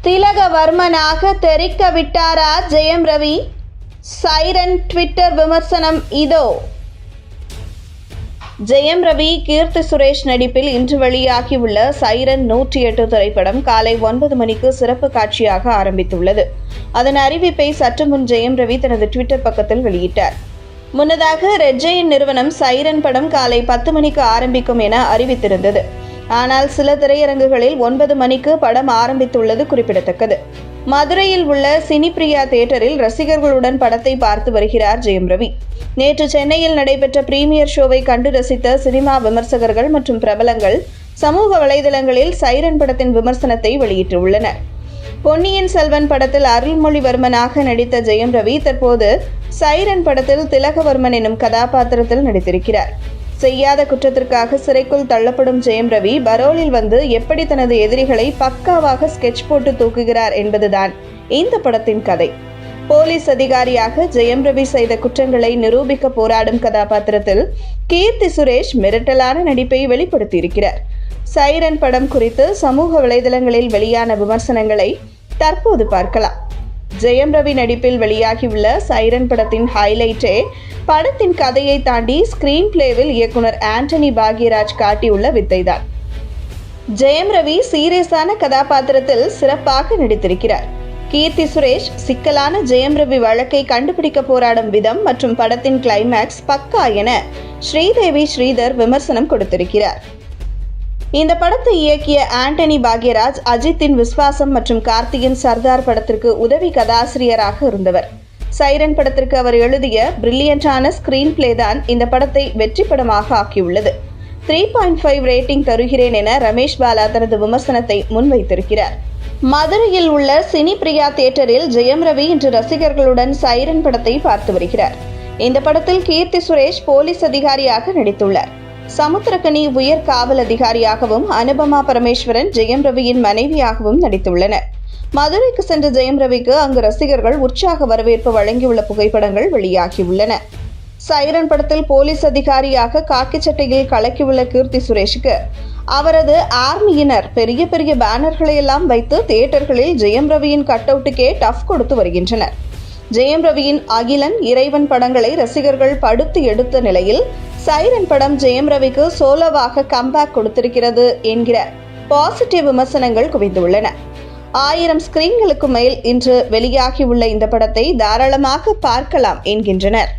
திலகவர்மனாக தெரிக்க விட்டாரா Jayam Ravi? Siren Twitter விமர்சனம் இதோ. ஜெயம் ரவி, கீர்த்தி சுரேஷ் நடிப்பில் இன்று வெளியாகியுள்ள சைரன் 108 திரைப்படம் காலை 9 மணிக்கு சிறப்பு காட்சியாக ஆரம்பித்துள்ளது. அதன் அறிவிப்பை சற்று முன் ஜெயம் ரவி தனது ட்விட்டர் பக்கத்தில் வெளியிட்டார். முன்னதாக ரெட் ஜெயண்ட் நிறுவனம் சைரன் படம் காலை 10 மணிக்கு ஆரம்பிக்கும் என அறிவித்திருந்தது. ஆனால் சில திரையரங்குகளில் 9 மணிக்கு படம் ஆரம்பித்துள்ளது குறிப்பிடத்தக்கது. மதுரையில் உள்ள சினிபிரியா தியேட்டரில் ரசிகர்களுடன் படத்தை பார்த்து வருகிறார் ஜெயம் ரவி. நேற்று சென்னையில் நடைபெற்ற பிரீமியர் ஷோவை கண்டு ரசித்த சினிமா விமர்சகர்கள் மற்றும் பிரபலங்கள் சமூக வலைதளங்களில் சைரன் படத்தின் விமர்சனத்தை வெளியிட்டுள்ளனர். பொன்னியின் செல்வன் படத்தில் அருள்மொழிவர்மனாக நடித்த ஜெயம் ரவி தற்போது சைரன் படத்தில் திலகவர்மன் எனும் கதாபாத்திரத்தில் நடித்திருக்கிறார். செய்யாத குற்றத்திற்காக சிறைக்குள் தள்ளப்படும் ஜெயம் ரவி பரோலில் வந்து எப்படி தனது எதிரிகளை பக்காவாக ஸ்கெட்ச் போட்டு தூக்குகிறார் என்பதுதான் இந்த படத்தின் கதை. போலீஸ் அதிகாரியாக ஜெயம் ரவி செய்த குற்றங்களை நிரூபிக்க போராடும் கதாபாத்திரத்தில் கீர்த்தி சுரேஷ் மிரட்டலான நடிப்பை வெளிப்படுத்தியிருக்கிறார். சைரன் படம் குறித்து சமூக வலைதளங்களில் வெளியான விமர்சனங்களை தற்போது பார்க்கலாம். ஜெயம் ரவி நடிப்பில் வெளியாகியுள்ள சைரன் படத்தின் ஹைலைட்டே படத்தின் கதையை தாண்டி ஸ்கிரீன் பிளேவில் இயக்குனர் ஆண்டனி பாக்யராஜ் காட்டியுள்ள வித்தைதான். ஜெயம் ரவி சீரியஸான கதாபாத்திரத்தில் சிறப்பாக நடித்திருக்கிறார். கீர்த்தி சுரேஷ் சிக்கலான ஜெயம் ரவி வழக்கை கண்டுபிடிக்க போராடும் விதம் மற்றும் படத்தின் கிளைமேக்ஸ் பக்கா என ஸ்ரீதேவி ஸ்ரீதர் விமர்சனம் கொடுத்திருக்கிறார். இந்த படத்தை இயக்கிய ஆண்டனி பாக்யராஜ் அஜித்தின் விஸ்வாசம் மற்றும் கார்த்தியின் சர்தார் படத்திற்கு உதவி கதாசிரியராக இருந்தவர். சைரன் படத்திற்கு அவர் எழுதிய பிரில்லியண்டான ஸ்கிரீன் பிளே தான் இந்த படத்தை வெற்றி படமாக ஆக்கியுள்ளது. 3.5 ரேட்டிங் தருகிறேன் என ரமேஷ் பாலா தனது விமர்சனத்தை முன்வைத்திருக்கிறார். மதுரையில் உள்ள சினிபிரியா தியேட்டரில் ஜெயம் ரவி இன்று ரசிகர்களுடன் சைரன் படத்தை பார்த்து வருகிறார். இந்த படத்தில் கீர்த்தி சுரேஷ் போலீஸ் அதிகாரியாக நடித்துள்ளார். சமுத்திரக்கனி உயர் காவல் அதிகாரியாகவும் அனுபமா பரமேஸ்வரன் ஜெயம் ரவியின் மனைவியாகவும் நடித்துள்ளனர். மதுரைக்கு சென்ற ஜெயம் ரவிக்கு அங்கு ரசிகர்கள் உற்சாக வரவேற்பு வழங்கியுள்ள புகைப்படங்கள் வெளியாகியுள்ளன. சைரன் படத்தில் போலீஸ் அதிகாரியாக காக்கி சட்டையில் கலக்கியுள்ள கீர்த்தி சுரேஷுக்கு அவரது ஆர்மியினர் பெரிய பெரிய பேனர்களை எல்லாம் வைத்து தியேட்டர்களில் ஜெயம் ரவியின் கட் அவுட்டுக்கே டஃப் கொடுத்து வருகின்றனர். ஜெயம் ரவியின் அகிலன், இறைவன் படங்களை ரசிகர்கள் படுத்து எடுத்த நிலையில் சைரன் படம் ஜெயம் ரவிக்கு சோலோவாக கம்பேக் கொடுத்திருக்கிறது என்கிற பாசிட்டிவ் விமர்சனங்கள் குவிந்துள்ளன. 1000 ஸ்கிரீன்களுக்கு மேல் இன்று வெளியாகியுள்ள இந்த படத்தை தாராளமாக பார்க்கலாம் என்கின்றனர்.